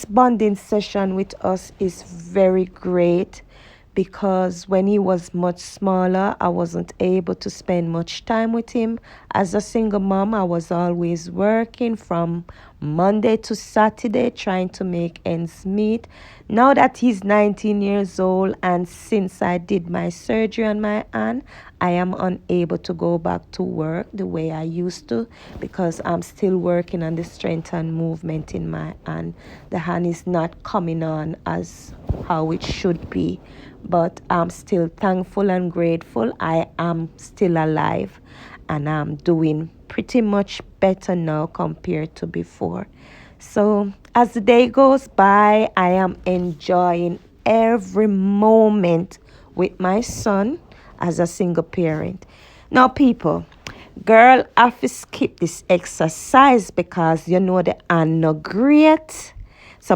bonding session with us is very great because when he was much smaller, I wasn't able to spend much time with him. As a single mom, I was always working from Monday to Saturday trying to make ends meet. Now that he's 19 years old, and since I did my surgery on my hand, I am unable to go back to work the way I used to because I'm still working on the strength and movement in my hand. The hand is not coming on as how it should be, but I'm still thankful and grateful. I am still alive and I'm doing pretty much better now compared to before. So, as the day goes by, I am enjoying every moment with my son as a single parent. Now, people, girl, I have to skip this exercise because you know the hand no great.